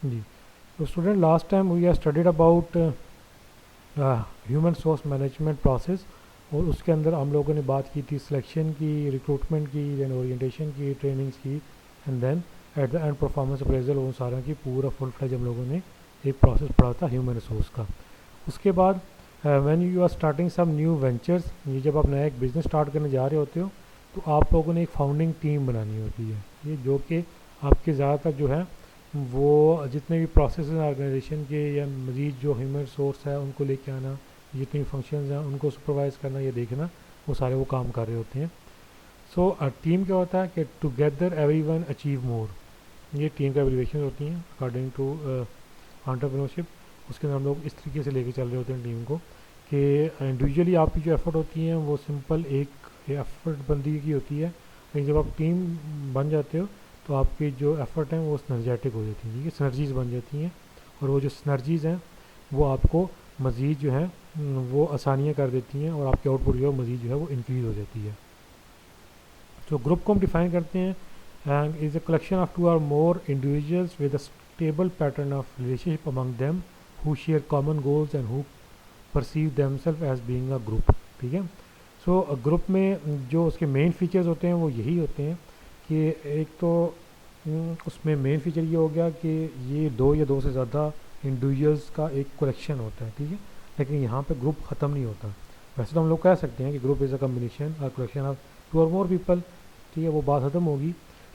جی. تو student last time we are studied about human source management process, اور اس کے اندر ہم لوگوں نے بات کی تھی سلیکشن کی, ریکروٹمنٹ کی, دین اورینٹیشن کی, ٹریننگس کی, and then at the end performance appraisal. ان ساروں کی پورا فل فلیج ہم لوگوں نے ایک پروسیس پڑھا تھا ہیومن ریسورس کا. اس کے بعد when you are starting some new ventures, یہ جب آپ نیا ایک بزنس اسٹارٹ کرنے جا رہے ہوتے ہو تو آپ لوگوں نے ایک فاؤنڈنگ ٹیم بنانی ہوتی ہے, یہ جو کہ آپ کے زیادہ تر جو ہے وہ جتنے بھی پروسیسز ہیں آرگنائزیشن کے, یا مزید جو ہیومن ریسورس ہے ان کو لے کے آنا, جتنی فنکشنز ہیں ان کو سپروائز کرنا, یہ دیکھنا, وہ سارے وہ کام کر رہے ہوتے ہیں. سو ٹیم کیا ہوتا ہے کہ together every one achieve more, یہ ٹیم کا ایویلیویشن ہوتی ہیں اکارڈنگ ٹو انٹرپرینورشپ. اس کے اندر ہم لوگ اس طریقے سے لے کے چل رہے ہوتے ہیں ٹیم کو کہ انڈیویجولی آپ کی جو ایفرٹ ہوتی ہیں وہ سمپل ایک ایفرٹ بندی کی ہوتی ہے, لیکن جب آپ ٹیم بن جاتے ہو تو آپ کی جو ایفرٹ ہیں وہ سنرجیٹک ہو جاتی ہیں, ٹھیک ہے, سنرجیز بن جاتی ہیں, اور وہ جو سنرجیز ہیں وہ آپ کو مزید جو ہے وہ آسانیاں کر دیتی ہیں, اور آپ کی آؤٹ پٹ جو ہے مزید جو ہے وہ انکریز ہو جاتی ہے. تو گروپ کو ہم ڈیفائن کرتے ہیں and is a collection of 2 or more individuals with a stable pattern of relationship among them who share common goals and who perceive themselves as being a group. ٹھیک ہے. سو group میں جو اس کے main features ہوتے ہیں وہ یہی ہوتے ہیں کہ ایک تو اس میں مین فیچر یہ ہو گیا کہ یہ 2 یا 2 سے زیادہ انڈیویجولس کا ایک کلیکشن ہوتا ہے, ٹھیک ہے, لیکن یہاں پہ گروپ ختم نہیں ہوتا. ویسے تو ہم لوگ کہہ سکتے ہیں کہ گروپ از اے کمبینیشن اور collection of 2 or more people, ٹھیک ہے, وہ بات ختم ہوگی.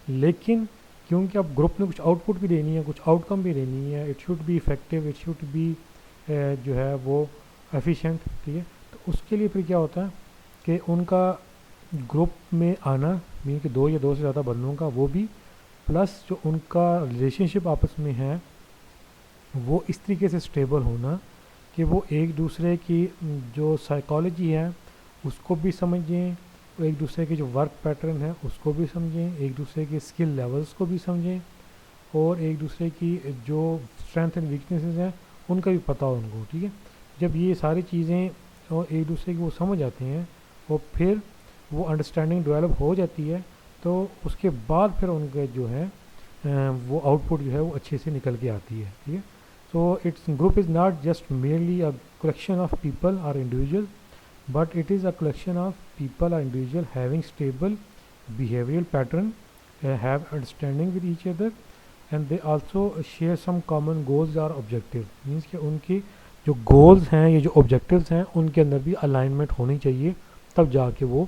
لیکن کیونکہ اب گروپ نے کچھ آؤٹ پٹ بھی دینی ہے, کچھ آؤٹ کم بھی دینی ہے, it should be effective, it should be جو ہے وہ ایفیشینٹ, ٹھیک ہے. تو اس کے لیے پھر کیا ہوتا ہے کہ ان کا گروپ میں آنا مین کہ 2 یا 2 سے زیادہ بندوں کا, وہ بھی پلس جو ان کا ریلیشن شپ آپس میں ہے وہ اس طریقے سے اسٹیبل ہونا کہ وہ ایک دوسرے کی جو سائیکالوجی ہے اس کو بھی سمجھیں, ایک دوسرے کے جو ورک پیٹرن ہے اس کو بھی سمجھیں, ایک دوسرے کے اسکل لیولز کو بھی سمجھیں, اور ایک دوسرے کی جو اسٹرینتھ اینڈ ویکنیسز ہیں ان کا بھی پتہ ہو ان کو, ٹھیک ہے. جب یہ ساری چیزیں اور ایک دوسرے کی وہ سمجھ آتے ہیں اور پھر وہ انڈرسٹینڈنگ ڈیولپ ہو جاتی ہے, تو اس کے بعد پھر ان کے جو ہے وہ آؤٹ پٹ جو ہے وہ اچھے سے نکل کے آتی ہے, ٹھیک ہے. So it's group is not just merely a collection of people اور individual, but it is a collection of people or individual having stable behavioral pattern, have understanding with each other, and they also share some common goals or objectives. means کہ ان کی جو goals ہیں یا جو objectives ہیں ان کے اندر بھی alignment ہونی چاہیے, تب جا کے وہ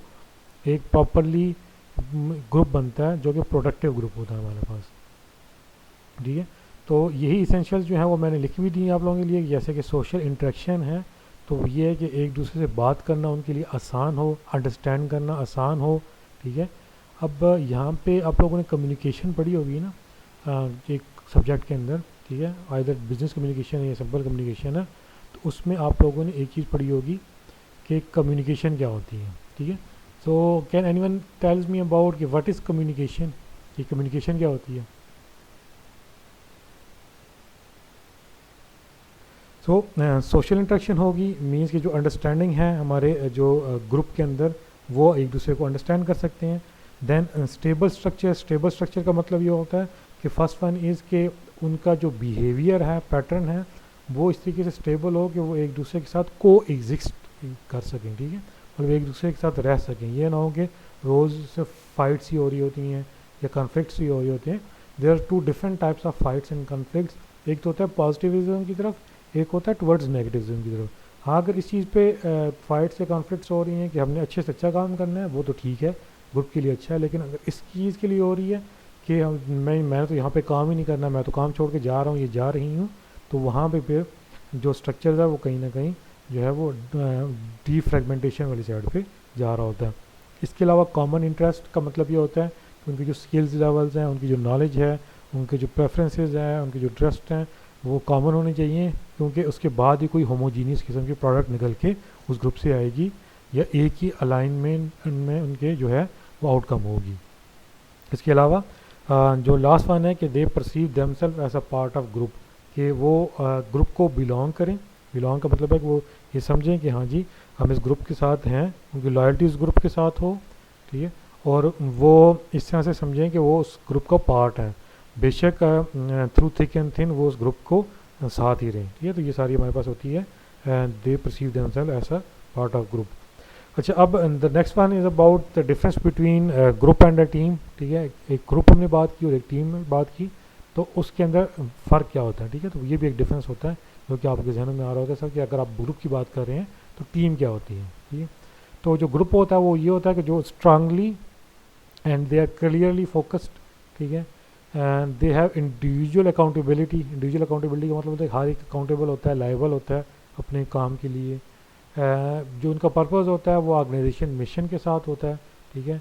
ایک پراپرلی گروپ بنتا ہے جو کہ پروڈکٹیو گروپ ہوتا ہے ہمارے پاس, ٹھیک ہے. تو یہی اسینشیلز جو ہیں وہ میں نے لکھی ہوئی دی ہیں آپ لوگوں کے لیے, جیسے کہ سوشل انٹریکشن ہے تو یہ ہے کہ ایک دوسرے سے بات کرنا ان کے لیے آسان ہو, انڈرسٹینڈ کرنا آسان ہو, ٹھیک ہے. اب یہاں پہ آپ لوگوں نے کمیونیکیشن پڑھی ہوگی نا ایک سبجیکٹ کے اندر, ٹھیک ہے, آئدر بزنس کمیونیکیشن ہے یا سمپل کمیونیکیشن ہے, تو اس میں آپ لوگوں نے ایک چیز پڑھی ہوگی کہ کمیونیکیشن کیا ہوتی ہے, ٹھیک ہے. So can any one tells me about کہ واٹ از کمیونیکیشن, یہ کمیونیکیشن کیا ہوتی ہے. سو سوشل انٹریکشن ہوگی مینس کہ جو انڈرسٹینڈنگ ہے ہمارے جو گروپ کے اندر وہ ایک دوسرے کو انڈرسٹینڈ کر سکتے ہیں. دین اسٹیبل اسٹرکچر, اسٹیبل اسٹرکچر کا مطلب یہ ہوتا ہے کہ فرسٹ ون از کہ ان کا جو بیہیویئر ہے, پیٹرن ہے, وہ اس طریقے سے اسٹیبل ہو کہ وہ ایک دوسرے کے ساتھ کو ایگزسٹ کر سکیں, ٹھیک ہے, مطلب ایک دوسرے کے ساتھ رہ سکیں. یہ نہ ہو کہ روز سے فائٹس ہی ہو رہی ہوتی ہیں یا کنفلکٹس ہی ہو رہے ہوتے ہیں. There are 2 different types of fights and conflicts. ایک تو ہوتا ہے پازیٹیوزم کی طرف, ایک ہوتا ہے ٹورڈز نیگیٹیوزم کی طرف. ہاں اگر اس چیز پہ فائٹس یا کانفلکٹس ہو رہی ہیں کہ ہم نے اچھے سے اچھا کام کرنا ہے وہ تو ٹھیک ہے, گروپ کے لیے اچھا ہے, لیکن اگر اس چیز کے لیے ہو رہی ہے کہ میں تو یہاں پہ کام ہی نہیں کرنا, میں تو کام چھوڑ کے جا رہا ہوں, یہ جا رہی ہوں, تو وہاں پہ پھر جو اسٹرکچر ہے وہ کہیں نہ کہیں جو ہے وہ ڈی فریگمنٹیشن والی سائڈ پہ جا رہا ہوتا ہے. اس کے علاوہ کامن انٹرسٹ کا مطلب یہ ہوتا ہے کہ ان کی جو اسکلز لیولز ہیں, ان کی جو نالج ہے, ان کے جو پریفرنسز ہیں, ان کے جو ٹرسٹ ہیں وہ کامن ہونے چاہیے, کیونکہ اس کے بعد ہی کوئی ہوموجینیس قسم کی پروڈکٹ نکل کے اس گروپ سے آئے گی یا ایک ہی الائنمنٹ میں ان کے جو ہے وہ آؤٹ کم ہوگی. اس کے علاوہ جو لاسٹ ون ہے کہ they perceive them self as a part of group, کہ وہ گروپ کو بلانگ کریں. بلانگ کا مطلب ہے کہ وہ یہ سمجھیں کہ ہاں جی ہم اس گروپ کے ساتھ ہیں, ان کی لائلٹی اس گروپ کے ساتھ ہو, ٹھیک ہے, اور وہ اس طرح سے سمجھیں کہ وہ اس گروپ کا پارٹ ہے. بے شک تھرو تھک اینڈ تھن وہ اس گروپ کو ساتھ ہی رہیں. ٹھیک ہے, تو یہ ساری ہمارے پاس ہوتی ہے they perceive them self as a part of group. اچھا, اب the next one is about the difference between group and a team. ٹھیک ہے, ایک گروپ ہم نے بات کی اور ایک ٹیم میں بات کی, تو اس کے اندر فرق کیا ہوتا ہے. ٹھیک ہے, تو یہ بھی ایک ڈفرینس ہوتا ہے جو کہ آپ کے ذہنوں میں آ رہا ہوتا ہے سر, کہ اگر آپ گروپ کی بات کر رہے ہیں تو ٹیم کیا ہوتی ہے. ٹھیک ہے, تو جو گروپ ہوتا ہے وہ یہ ہوتا ہے کہ جو strongly and they are clearly focused. ٹھیک ہے, and they have individual accountability. Individual accountability کا مطلب ہوتا ہے کہ ہر ایک اکاؤنٹیبل ہوتا ہے, لائبل ہوتا ہے اپنے کام کے لیے. جو ان کا پرپز ہوتا ہے وہ آرگنائزیشن مشن کے ساتھ ہوتا ہے. ٹھیک ہے,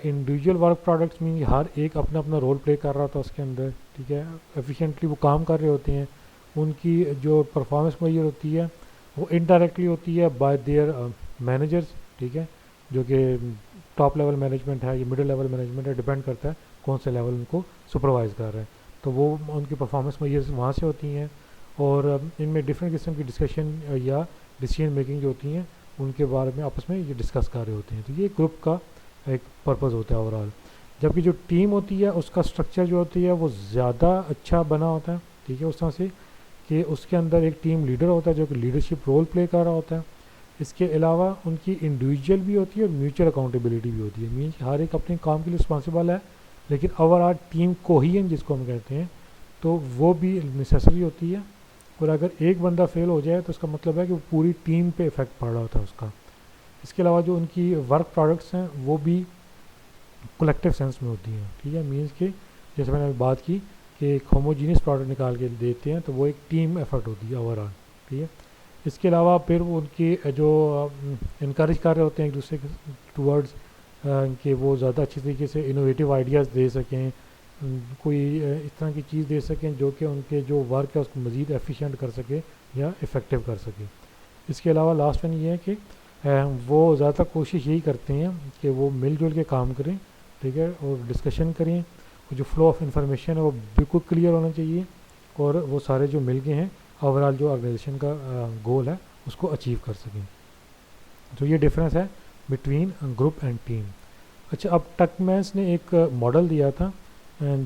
انڈیویجول ورک پروڈکٹس مین ہر ایک اپنا اپنا رول پلے کر رہا ہوتا ہے اس کے اندر. ٹھیک ہے, ایفیشینٹلی وہ کام کر رہے ہوتے ہیں. ان کی جو پرفارمنس میئر ہوتی ہے وہ انڈائریکٹلی ہوتی ہے بائی دیئر مینیجرز. ٹھیک ہے, جو کہ ٹاپ لیول مینجمنٹ ہے یا مڈل لیول مینجمنٹ ہے, ڈپینڈ کرتا ہے کون سے لیول ان کو سپروائز کر رہے ہیں. تو وہ ان کی پرفارمنس میئرز وہاں سے ہوتی ہیں, اور ان میں ڈفرینٹ قسم کی ڈسکشن یا ڈیسیجن میکنگ جو ہوتی ہیں ان کے بارے میں آپس میں یہ ڈسکس کر رہے ہوتے ہیں. تو یہ گروپ کا ایک پرپز ہوتا ہے اوور آل. جبکہ جو ٹیم ہوتی ہے اس کا اسٹرکچر جو ہوتی ہے وہ زیادہ اچھا بنا ہوتا ہے. ٹھیک ہے, اس طرح سے کہ اس کے اندر ایک ٹیم لیڈر ہوتا ہے جو کہ لیڈرشپ رول پلے کر رہا ہوتا ہے. اس کے علاوہ ان کی انڈیویجول بھی ہوتی ہے اور میوچل اکاؤنٹیبلٹی بھی ہوتی ہے. مینس ہر ایک اپنے کام کے لیے رسپانسیبل ہے, لیکن اوور آل ٹیم کوہین جس کو ہم کہتے ہیں تو وہ بھی نیسیسری ہوتی ہے. اور اگر ایک بندہ فیل ہو جائے تو اس کا مطلب ہے کہ وہ پوری ٹیم پہ افیکٹ پڑ رہا ہوتا ہے اس کا. اس کے علاوہ جو ان کی ورک پروڈکٹس ہیں وہ بھی کلیکٹیو سینس میں ہوتی ہیں. ٹھیک ہے, مینس کہ جیسے میں نے بات کی کہ ایک ہوموجینس پروڈکٹ نکال کے دیتے ہیں تو وہ ایک ٹیم ایفرٹ ہوتی ہے اوور آل. ٹھیک ہے, اس کے علاوہ پھر وہ ان کی جو انکریج کر رہے ہوتے ہیں ایک دوسرے کے ٹورڈز کہ وہ زیادہ اچھی طریقے سے انوویٹیو آئیڈیاز دے سکیں, کوئی اس طرح کی چیز دے سکیں جو کہ ان کے جو ورک ہے اس کو مزید ایفیشینٹ کر سکے یا افیکٹو کر سکے. اس کے علاوہ لاسٹ ون یہ ہے کہ وہ زیادہ کوشش یہی کرتے ہیں کہ وہ مل جل کے کام کریں. ٹھیک ہے, اور ڈسکشن کریں. جو فلو آف انفارمیشن ہے وہ بالکل کلیئر ہونا چاہیے, اور وہ سارے جو مل گئے ہیں اوور آل جو آرگنائزیشن کا گول ہے اس کو اچیو کر سکیں. تو یہ ڈفرینس ہے بٹوین گروپ اینڈ ٹیم. اچھا, اب ٹکمینس نے ایک ماڈل دیا تھا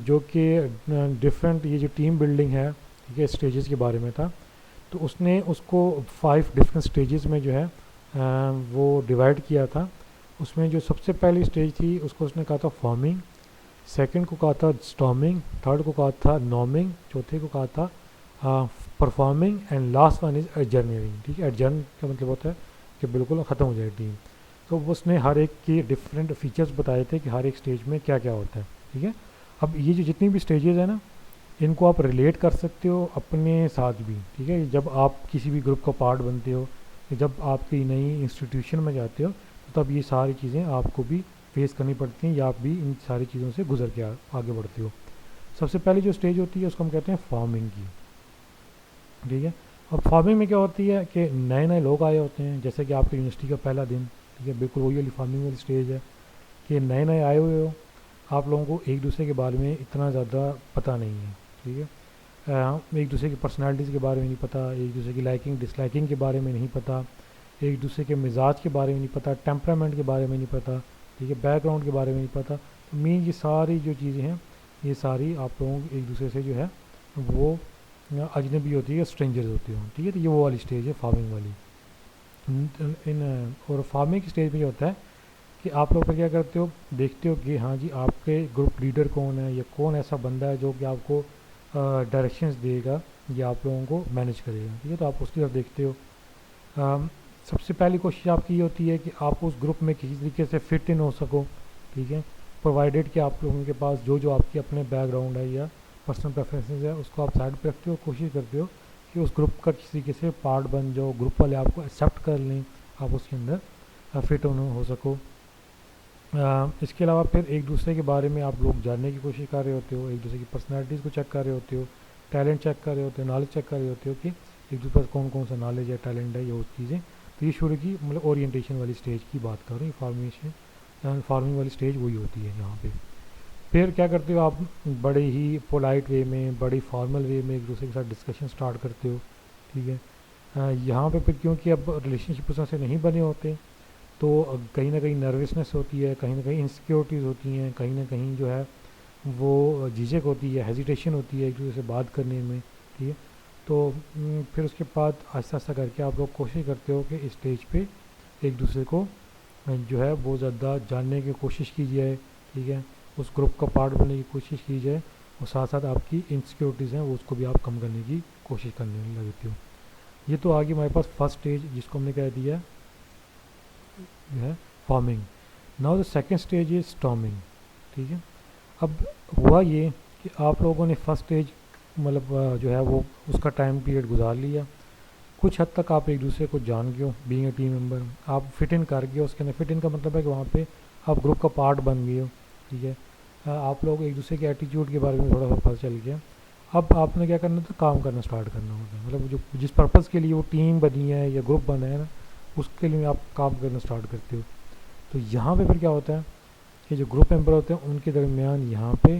جو کہ ڈفرینٹ یہ جو ٹیم بلڈنگ ہے ٹھیک ہے اسٹیجز کے بارے میں تھا. تو اس نے اس کو 5 ڈفرینٹ اسٹیجز میں جو ہے وہ ڈیوائڈ کیا تھا. اس میں جو سب سے پہلی اسٹیج تھی اس کو اس نے کہا تھا فارمنگ, سیکنڈ کو کہا تھا اسٹارمنگ, تھرڈ کو کہا تھا نارمنگ, چوتھے کو کہا تھا performing, and last one is adjourning. ٹھیک ہے, ایڈجرن کا مطلب ہوتا ہے کہ بالکل ختم ہو جائے ٹیم. تو اس نے ہر ایک کی ڈفرینٹ فیچرز بتائے تھے کہ ہر ایک اسٹیج میں کیا کیا ہوتا ہے. ٹھیک ہے, اب یہ جو جتنی بھی اسٹیجز ہیں نا ان کو آپ ریلیٹ کر سکتے ہو اپنے ساتھ بھی. ٹھیک ہے, جب آپ کسی بھی گروپ کا پارٹ بنتے ہو, جب آپ کی نئی انسٹیٹیوشن میں جاتے ہو تو تب یہ ساری چیزیں آپ کو بھی فیس کرنی پڑتی ہیں یا آپ بھی ان ساری چیزوں سے گزر کے آگے بڑھتے ہو. سب سے پہلی جو اسٹیج ہوتی ہے اس کو ہم کہتے ہیں فارمنگ کی. ٹھیک ہے, اب فارمنگ میں کیا ہوتی ہے کہ نئے نئے لوگ آئے ہوتے ہیں, جیسے کہ آپ کی یونیورسٹی کا پہلا دن. ٹھیک ہے, بالکل وہی والی فارمنگ والی اسٹیج ہے کہ نئے نئے آئے ہوئے ہو, آپ لوگوں کو ایک دوسرے کے بارے میں اتنا زیادہ پتہ نہیں ہے. ٹھیک ہے, ایک دوسرے کی پرسنالٹیز کے بارے میں نہیں پتہ, ایک دوسرے کی لائکنگ ڈس لائکنگ کے بارے میں نہیں پتہ, ایک دوسرے کے مزاج کے بارے میں نہیں پتہ, ٹیمپرامنٹ کے بارے میں نہیں پتہ. ٹھیک ہے, بیک گراؤنڈ کے بارے میں نہیں پتہ. مین یہ ساری جو چیزیں ہیں یہ ساری آپ لوگوں ایک دوسرے سے جو ہے وہ اجنبی ہوتی ہے, اسٹرینجرز ہوتے ہوں. ٹھیک ہے, تو یہ وہ والی اسٹیج ہے فارمنگ والی. اور فارمنگ کی اسٹیج میں یہ ہوتا ہے کہ آپ لوگ پہ کیا کرتے ہو, دیکھتے ہو کہ ہاں جی آپ کے گروپ لیڈر کون ہے یا کون ایسا بندہ ہے جو کہ آپ کو ڈائریکشنز دے گا یا آپ لوگوں کو مینیج کرے گا. ٹھیک ہے, تو آپ اس کی طرف دیکھتے ہو. سب سے پہلی کوشش آپ کی یہ ہوتی ہے کہ آپ اس گروپ میں کسی طریقے سے فٹ ان ہو سکو. ٹھیک ہے, پرووائڈیڈ کہ آپ لوگوں کے پاس جو آپ کی اپنے بیک گراؤنڈ ہے یا پرسنل پریفرنسز ہے اس کو آپ سائڈ پہ رکھتے ہو, کوشش کرتے ہو کہ اس گروپ کا کسی طریقے سے پارٹ بن جاؤ, گروپ والے آپ کو ایکسیپٹ کر لیں, آپ اس کے اندر فٹ ان ہو سکو. اس کے علاوہ پھر ایک دوسرے کے بارے میں آپ لوگ جاننے کی کوشش کر رہے ہوتے ہو, ایک دوسرے کی پرسنالٹیز کو چیک کر رہے ہوتے ہو, ٹیلنٹ چیک کر رہے ہوتے ہو, نالج چیک کر رہے ہوتے ہو کہ ایک دوسرے پر کون سا نالج ہے, ٹیلنٹ ہے, یہ وہ چیزیں. تو یہ شروع کی مطلب اورینٹیشن والی اسٹیج کی بات کر رہے ہیں. فارمنگ والی اسٹیج وہی ہوتی ہے یہاں پہ. پھر کیا کرتے ہو آپ, بڑے ہی پولائٹ وے میں, بڑی فارمل وے میں ایک دوسرے کے ساتھ ڈسکشن سٹارٹ کرتے ہو. ٹھیک ہے, یہاں پہ پھر کیونکہ اب ریلیشن شپ اس طرح سے نہیں بنے ہوتے تو کہیں نہ کہیں نروسنس ہوتی ہے, کہیں نہ کہیں انسیکیورٹیز ہوتی ہیں, کہیں نہ کہیں جو ہے وہ جھجک ہوتی ہے, ہیزیٹیشن ہوتی ہے ایک دوسرے سے بات کرنے میں, ٹھیک ہے. تو پھر اس کے بعد آہستہ آہستہ کر کے آپ لوگ کوشش کرتے ہو کہ اسٹیج پہ ایک دوسرے کو جو ہے بہت زیادہ جاننے کی کوشش کی جائے, ٹھیک ہے, اس گروپ کا پارٹ بننے کی کوشش کی جائے, اور ساتھ ساتھ آپ کی انسیکیورٹیز ہیں وہ اس کو بھی آپ کم کرنے کی کوشش کرنے لگتے ہو. یہ تو آگے ہمارے پاس فرسٹ اسٹیج جس کو ہم نے کہہ دیا جو ہے farming. Now the second stage is storming, ٹھیک ہے. اب ہوا یہ کہ آپ لوگوں نے فرسٹ اسٹیج مطلب جو ہے وہ اس کا ٹائم پیریڈ گزار لیا, کچھ حد تک آپ ایک دوسرے کو جان گئے ہو, بینگ اے ٹیم ممبر آپ فٹ ان کر گئے ہو. اس کے اندر فٹ ان کا مطلب ہے کہ وہاں پہ آپ گروپ کا پارٹ بن گئے ہو, ٹھیک ہے. آپ لوگ ایک دوسرے کے ایٹیٹیوڈ کے بارے میں تھوڑا سا پتہ چل گیا. اب آپ نے کیا کرنا تھا, کام کرنا اسٹارٹ کرنا ہوگا, مطلب جو جس پرپز کے لیے وہ ٹیم بنی ہے یا گروپ بنا ہے نا, اس کے لیے آپ کام کرنا اسٹارٹ کرتے ہو. تو یہاں پہ پھر کیا ہوتا ہے کہ جو گروپ ممبر ہوتے ہیں ان کے درمیان یہاں پہ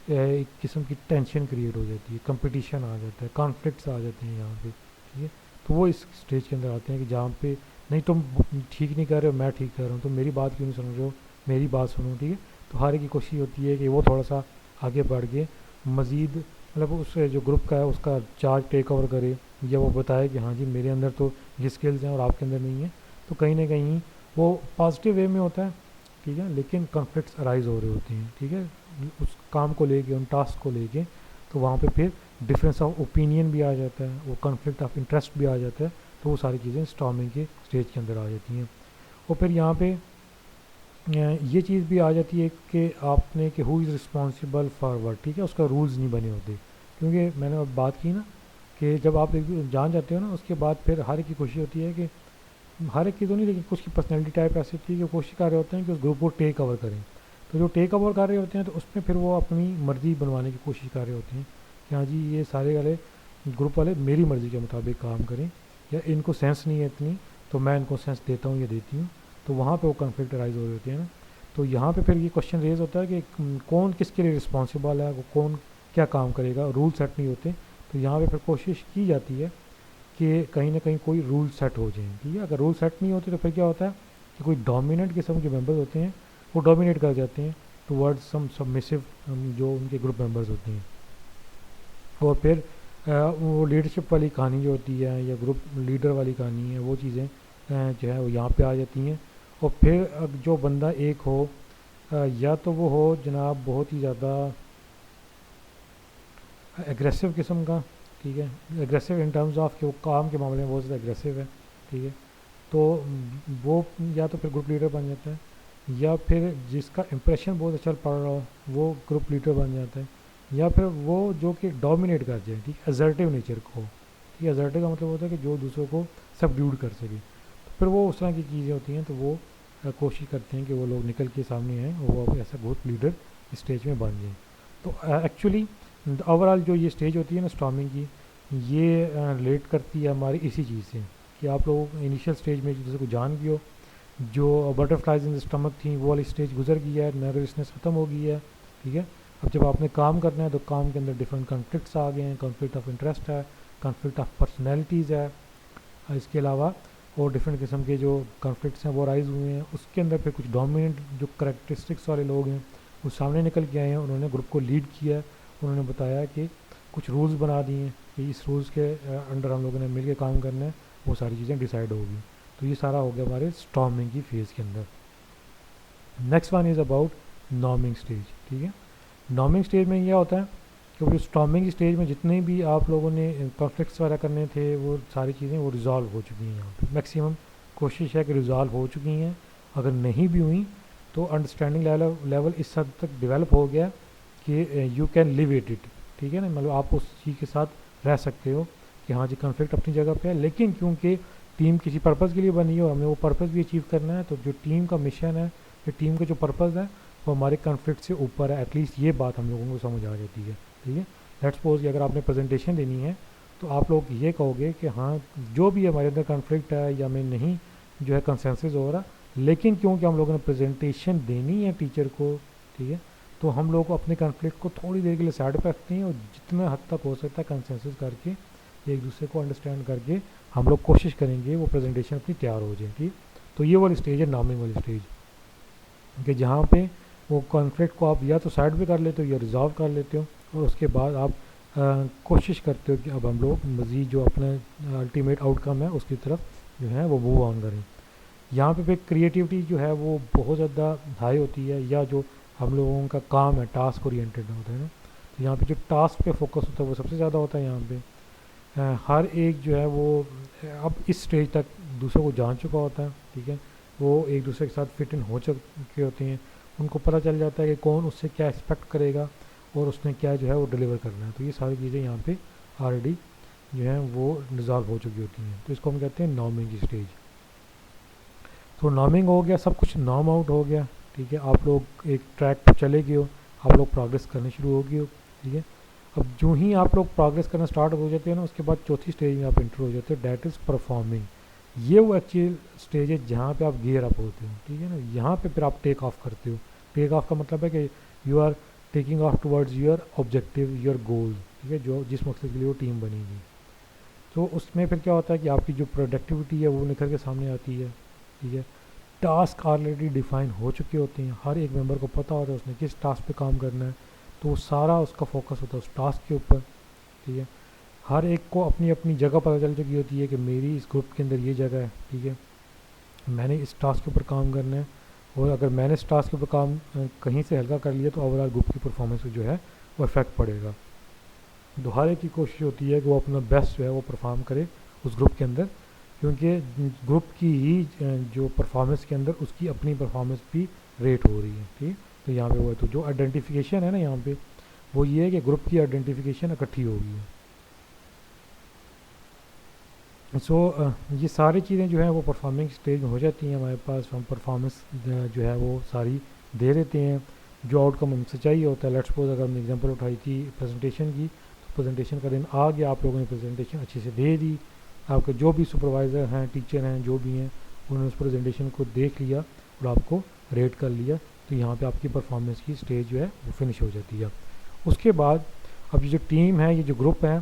ایک قسم کی ٹینشن کریٹ ہو جاتی ہے, کمپٹیشن آ جاتا ہے, کانفلکٹس آ جاتے ہیں یہاں پہ, ٹھیک ہے. تو وہ اس اسٹیج کے اندر آتے ہیں کہ جہاں پہ نہیں تم ٹھیک نہیں کر رہے ہو, میں ٹھیک کر رہا ہوں, تم میری بات کیوں نہیں سن رہے ہو, میری بات سنو, ٹھیک ہے. تو ہر ایک کی کوشش ہوتی ہے کہ وہ تھوڑا سا آگے بڑھ کے مزید مطلب اس جو گروپ کا ہے اس کا چارج ٹیک اوور کرے, یا وہ بتائے کہ ہاں جی میرے اندر تو یہ اسکلز ہیں اور آپ کے اندر نہیں ہیں. تو کہیں نہ کہیں وہ پازیٹیو وے میں ہوتا ہے, ٹھیک ہے, لیکن کنفلکٹس ارائز ہو رہے ہوتے ہیں, ٹھیک ہے, اس کام کو لے کے, ان ٹاسک کو لے کے. تو وہاں پہ پھر ڈفرینس آف اوپینین بھی آ جاتا ہے, وہ کنفلکٹ آف انٹرسٹ بھی آ جاتا ہے. تو وہ ساری چیزیں اسٹارمنگ کے اسٹیج کے اندر آ جاتی ہیں. اور پھر یہاں پہ یہ چیز بھی آ جاتی ہے کہ آپ نے کہ ہو از رسپانسیبل فار ورڈ, ٹھیک ہے, اس کا رولز نہیں بنے ہوتے. کیونکہ میں نے اب بات کی نا کہ جب آپ ایک جان جاتے ہو نا, اس کے بعد پھر ہر ایک کی کوشش ہوتی ہے کہ ہر ایک کی تو نہیں لیکن کچھ کی پرسنالٹی ٹائپ ایسی ہوتی ہے کہ کوشش کر رہے ہوتے ہیں کہ اس گروپ کو ٹیک اوور کریں. تو جو ٹیک اوور کر رہے ہوتے ہیں تو اس میں پھر وہ اپنی مرضی بنوانے کی کوشش کر رہے ہوتے ہیں کہ ہاں جی یہ سارے والے گروپ والے میری مرضی کے مطابق کام کریں, یا ان کو سینس نہیں ہے اتنی تو میں ان کو سینس دیتا ہوں یا دیتی ہوں. تو وہاں پہ وہ کنفلکٹ رائز ہو رہے ہوتے ہیں نا. تو یہاں پہ پھر یہ کوشچن ریز ہوتا ہے کہ کون کس کے لیے رسپانسیبل ہے, وہ کون کیا کام کرے گا, رول سیٹ نہیں ہوتے. تو یہاں پہ پھر کوشش کی جاتی ہے کہ کہیں نہ کہیں کوئی رول سیٹ ہو جائیں, ٹھیک ہے. اگر رول سیٹ نہیں ہوتے تو پھر کیا ہوتا ہے کہ کوئی ڈومیننٹ قسم کے ممبرز ہوتے ہیں وہ ڈومینیٹ کر جاتے ہیں ٹورڈ سم سبمسو جو ان کے گروپ ممبرز ہوتے ہیں. اور پھر وہ لیڈرشپ والی کہانی جو ہوتی ہے یا گروپ لیڈر والی کہانی ہے, وہ چیزیں جو ہے وہ یہاں پہ آ جاتی ہیں. اور پھر جو بندہ ایک ہو یا تو وہ ہو جناب بہت ہی زیادہ ایگریسو قسم کا, ٹھیک ہے, ایگریسو ان ٹرمز آف کہ وہ کام کے معاملے میں بہت زیادہ ایگریسو ہے, ٹھیک ہے. تو وہ یا تو پھر گروپ لیڈر بن جاتا ہے, یا پھر جس کا امپریشن بہت اچھا پڑ رہا ہو وہ گروپ لیڈر بن جاتا ہے, یا پھر وہ جو کہ ڈومینیٹ کر جائے, ٹھیک, ایزرٹیو نیچر کو, ٹھیک ہے. ایزرٹیو کا مطلب ہوتا ہے کہ جو دوسروں کو سبڈیوڈ کر سکے. تو پھر وہ اس طرح کی چیزیں ہوتی ہیں, تو وہ کوشش کرتے ہیں کہ وہ لوگ نکل کے سامنے ہیں اور وہ ایسا گروپ لیڈر اسٹیج میں بن جائیں. تو ایکچولی اوور آل جو یہ اسٹیج ہوتی ہے نا اسٹارمنگ کی, یہ ریلیٹ کرتی ہے ہماری اسی چیز سے کہ آپ لوگ انیشیل اسٹیج میں جیسے کو جان گئے ہو, جو بٹر فلائز ان اسٹمک تھیں وہ والی اسٹیج گزر گئی ہے, نروسنس ختم ہو گئی ہے, ٹھیک ہے. اب جب آپ نے کام کرنا ہے تو کام کے اندر ڈفرینٹ کنفلکٹس آ گئے ہیں, کنفلکٹ آف انٹرسٹ ہے, کنفلکٹ آف پرسنالٹیز ہے, اس کے علاوہ اور ڈفرینٹ قسم کے جو کنفلکٹس ہیں وہ رائز ہوئے ہیں. اس کے اندر پھر کچھ ڈومیننٹ جو کریکٹرسٹکس والے لوگ ہیں وہ سامنے نکل کے آئے ہیں, انہوں نے گروپ کو لیڈ کیا ہے, انہوں نے بتایا کہ کچھ رولز بنا دیے ہیں کہ اس رولز کے انڈر ہم لوگوں نے مل کے کام کرنا ہے, وہ ساری چیزیں ڈیسائیڈ ہوگی. تو یہ سارا ہو گیا ہمارے اسٹارمنگ کی فیز کے اندر. Next one is about norming stage, ٹھیک ہے. نارمنگ اسٹیج میں یہ ہوتا ہے کہ وہ اسٹارمنگ اسٹیج میں جتنے بھی آپ لوگوں نے کنفلکٹس وغیرہ کرنے تھے وہ ساری چیزیں وہ ریزالو ہو چکی ہیں. یہاں پہ میکسیمم کوشش ہے کہ ریزالو ہو چکی ہیں. اگر نہیں بھی ہوئیں تو انڈرسٹینڈنگ لیول اس حد تک ڈیولپ ہو گیا کہ یو کین لیو اٹ, ٹھیک ہے نا. مطلب آپ اس چیز کے ساتھ رہ سکتے ہو کہ ہاں جی کنفلکٹ اپنی جگہ پہ ہے, لیکن کیونکہ ٹیم کسی پرپز کے لیے بنی ہو, ہم نے وہ پرپز بھی اچیو کرنا ہے, تو جو ٹیم کا مشن ہے یا ٹیم کا جو پرپز ہے وہ ہمارے کنفلکٹ سے اوپر ہے. ایٹ لیسٹ یہ بات ہم لوگوں کو سمجھ آ جاتی ہے, ٹھیک ہے. لیٹس سپوز کہ اگر آپ نے پریزنٹیشن دینی ہے تو آپ لوگ یہ کہو گے کہ ہاں جو بھی ہمارے اندر کنفلکٹ ہے یا میں نہیں جو ہے کنسنسس ہو رہا, لیکن کیونکہ ہم لوگوں نے پریزنٹیشن دینی ہے ٹیچر کو, ٹھیک ہے, تو ہم لوگ اپنے کنفلکٹ کو تھوڑی دیر کے لیے سائڈ پہ رکھتے ہیں اور جتنا حد تک ہو سکتا ہے کنسنسس کر کے ایک دوسرے کو انڈرسٹینڈ کر کے ہم لوگ کوشش کریں گے وہ پریزنٹیشن اپنی تیار ہو جائے, ٹھیک. تو یہ والی اسٹیج ہے نارمنگ والی اسٹیج, کہ جہاں پہ وہ کانفلکٹ کو آپ یا تو سائڈ پہ کر لیتے ہو یا ریزالو کر لیتے ہو، اور اس کے بعد آپ کوشش کرتے ہو کہ اب ہم لوگ مزید جو اپنا الٹیمیٹ آؤٹ کم ہے اس کی طرف جو ہے وہ موو آن کریں. یہاں پہ بھی کریٹیوٹی جو ہے وہ بہت زیادہ ہائی ہوتی ہے، یا جو ہم لوگوں کا کام ہے ٹاسک اورینٹیڈ ہوتا ہے نا، تو یہاں پہ جو ٹاسک پہ فوکس ہوتا ہے وہ سب سے زیادہ ہوتا ہے. یہاں پہ ہر ایک جو ہے وہ اب اس سٹیج تک دوسروں کو جان چکا ہوتا ہے، ٹھیک ہے، وہ ایک دوسرے کے ساتھ فٹ ان ہو چکے ہوتے ہیں، ان کو پتہ چل جاتا ہے کہ کون اس سے کیا ایکسپیکٹ کرے گا اور اس نے کیا جو ہے وہ ڈیلیور کرنا ہے. تو یہ ساری چیزیں یہاں پہ آلریڈی جو ہیں وہ ریزالو ہو چکی ہوتی ہیں. تو اس کو ہم کہتے ہیں نارمنگ کی اسٹیج. تو نارمنگ ہو گیا، سب کچھ نارم آؤٹ ہو گیا، ٹھیک ہے، آپ لوگ ایک ٹریک پہ چلے گئے ہو، آپ لوگ پروگریس کرنے شروع ہو گئے ہو، ٹھیک ہے. اب جو ہی آپ لوگ پروگریس کرنا اسٹارٹ ہو جاتے ہیں نا، اس کے بعد چوتھی اسٹیج میں آپ انٹر ہو جاتے ہو، دیٹ از پرفارمنگ. یہ وہ ایکچوئل اسٹیج ہے جہاں پہ آپ گیئر اپ ہوتے ہو، ٹھیک ہے نا. یہاں پہ پھر آپ ٹیک آف کرتے ہو. ٹیک آف کا مطلب ہے کہ you are taking off towards your objective, your goal, ٹھیک ہے، جو جس مقصد کے لیے وہ ٹیم بنے گی. تو اس میں پھر کیا ہوتا ہے کہ آپ کی جو پروڈکٹیوٹی ہے وہ نکل کے سامنے آتی ہے، ٹھیک ہے. ٹاسک آلریڈی ڈیفائن ہو چکے ہوتے ہیں، ہر ایک ممبر کو پتہ ہوتا ہے اس نے کس ٹاسک پہ کام کرنا ہے، تو وہ سارا اس کا فوکس ہوتا ہے اس ٹاسک کے اوپر، ٹھیک ہے. ہر ایک کو اپنی اپنی جگہ پتہ چل چکی ہوتی ہے کہ میری اس گروپ کے اندر یہ جگہ ہے، ٹھیک ہے، میں نے اس ٹاسک کے اوپر کام کرنا ہے، اور اگر میں نے اس ٹاسک کے اوپر کام کہیں سے ہلکا کر لیا تو اوور آل گروپ کی پرفارمنس پہ جو ہے وہ افیکٹ پڑے گا. تو ہر ایک کی کوشش ہوتی ہے کہ وہ اپنا بیسٹ جو ہے وہ پرفارم کرے اس گروپ کے اندر، کیونکہ گروپ کی ہی جو پرفارمنس کے اندر اس کی اپنی پرفارمنس بھی ریٹ ہو رہی ہے، ٹھیک. تو یہاں پہ وہ ہے، تو جو آئیڈینٹیفیکیشن ہے نا یہاں پہ وہ یہ ہے کہ گروپ کی آئیڈینٹیفیکیشن اکٹھی ہو گئی ہے. سو یہ ساری چیزیں جو ہیں وہ پرفارمنگ اسٹیج میں ہو جاتی ہیں ہمارے پاس. ہم پرفارمنس جو ہے وہ ساری دے دیتے ہیں، جو آؤٹ کم ہم سے چاہیے ہوتا ہے. لیٹس سپوز اگر ہم نے اگزامپل اٹھائی تھی پریزنٹیشن کی، تو پریزنٹیشن کا دن آ گیا، آپ لوگوں نے پریزنٹیشن اچھے سے دے دی، آپ کے جو بھی سپروائزر ہیں، ٹیچر ہیں، جو بھی ہیں، انہوں نے اس پریزنٹیشن کو دیکھ لیا اور آپ کو ریٹ کر لیا. تو یہاں پہ آپ کی پرفارمنس کی اسٹیج جو ہے وہ فنش ہو جاتی ہے. اس کے بعد اب یہ جو ٹیم ہے، یہ جو گروپ ہے،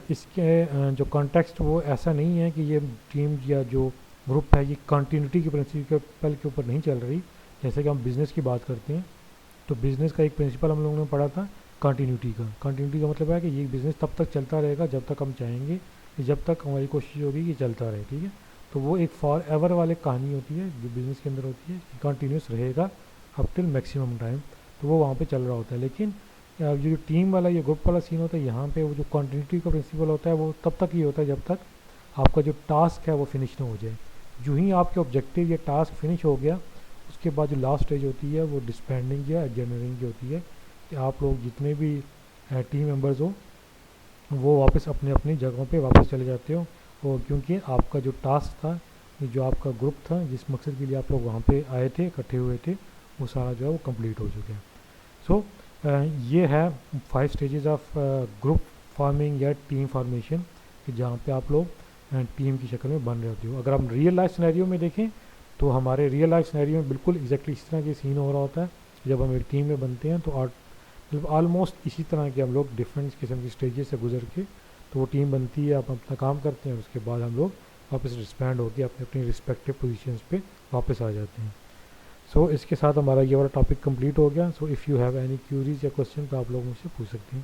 اس کے جو کانٹیکسٹ وہ ایسا نہیں ہے کہ یہ ٹیم یا جو گروپ ہے یہ کنٹینیوٹی کے پرنسپل کے اوپر نہیں چل رہی. جیسے کہ ہم بزنس کی بات کرتے ہیں تو بزنس کا ایک پرنسپل ہم لوگوں نے پڑھا تھا کنٹینیوٹی کا. کنٹینیوٹی کا مطلب ہے کہ یہ بزنس تب تک چلتا رہے گا جب تک ہم چاہیں گے، جب تک ہماری کوشش ہوگی کہ چلتا رہے، ٹھیک ہے. تو وہ ایک فار ایور والے کہانی ہوتی ہے جو بزنس کے اندر ہوتی ہے کہ کنٹینیوس رہے گا اپ ٹل میکسیمم ٹائم، تو وہ وہاں پہ چل رہا ہوتا ہے. لیکن یہ جو ٹیم والا یہ گروپ والا سین ہوتا ہے، یہاں پہ وہ جو کنٹینیوٹی کا پرنسپل ہوتا ہے وہ تب تک ہی ہوتا ہے جب تک آپ کا جو ٹاسک ہے وہ فنش نہ ہو جائے. جو ہی آپ کے آبجیکٹیو یا ٹاسک فنش ہو گیا، اس کے بعد جو لاسٹ اسٹیج ہوتی ہے وہ ڈسبینڈنگ یا ایڈجرننگ کی ہوتی ہے، کہ آپ لوگ جتنے بھی ٹیم ممبرز ہو وہ واپس اپنے اپنی جگہوں پہ واپس چلے جاتے ہو. اور کیونکہ آپ کا جو ٹاسک تھا، جو آپ کا گروپ تھا، جس مقصد کے لیے آپ لوگ وہاں پہ آئے تھے، اکٹھے ہوئے تھے، وہ سارا جو ہے وہ کمپلیٹ ہو چکے ہیں. سو یہ ہے 5 اسٹیجز آف گروپ فارمنگ یا ٹیم فارمیشن، کہ جہاں پہ آپ لوگ ٹیم کی شکل میں بن رہے ہوتے ہو. اگر ہم ریئل لائف سینیریو میں دیکھیں تو ہمارے ریئل لائف سینیریو میں بالکل ایگزیکٹلی اس طرح کے سین ہو رہا ہوتا ہے. جب ہم ایک ٹیم میں بنتے ہیں تو آلموسٹ اسی طرح کے ہم لوگ ڈفرینٹ قسم کی اسٹیجز سے گزر کے تو وہ ٹیم بنتی ہے، آپ اپنا کام کرتے ہیں، اس کے بعد ہم لوگ واپس ڈسبینڈ ہو کے اپنے اپنی رسپیکٹیو پوزیشنز پہ واپس آ جاتے ہیں. سو اس کے ساتھ ہمارا یہ والا ٹاپک کمپلیٹ ہو گیا. So if you have any queries یا کوشچن تو آپ لوگ مجھ سے پوچھ سکتے ہیں.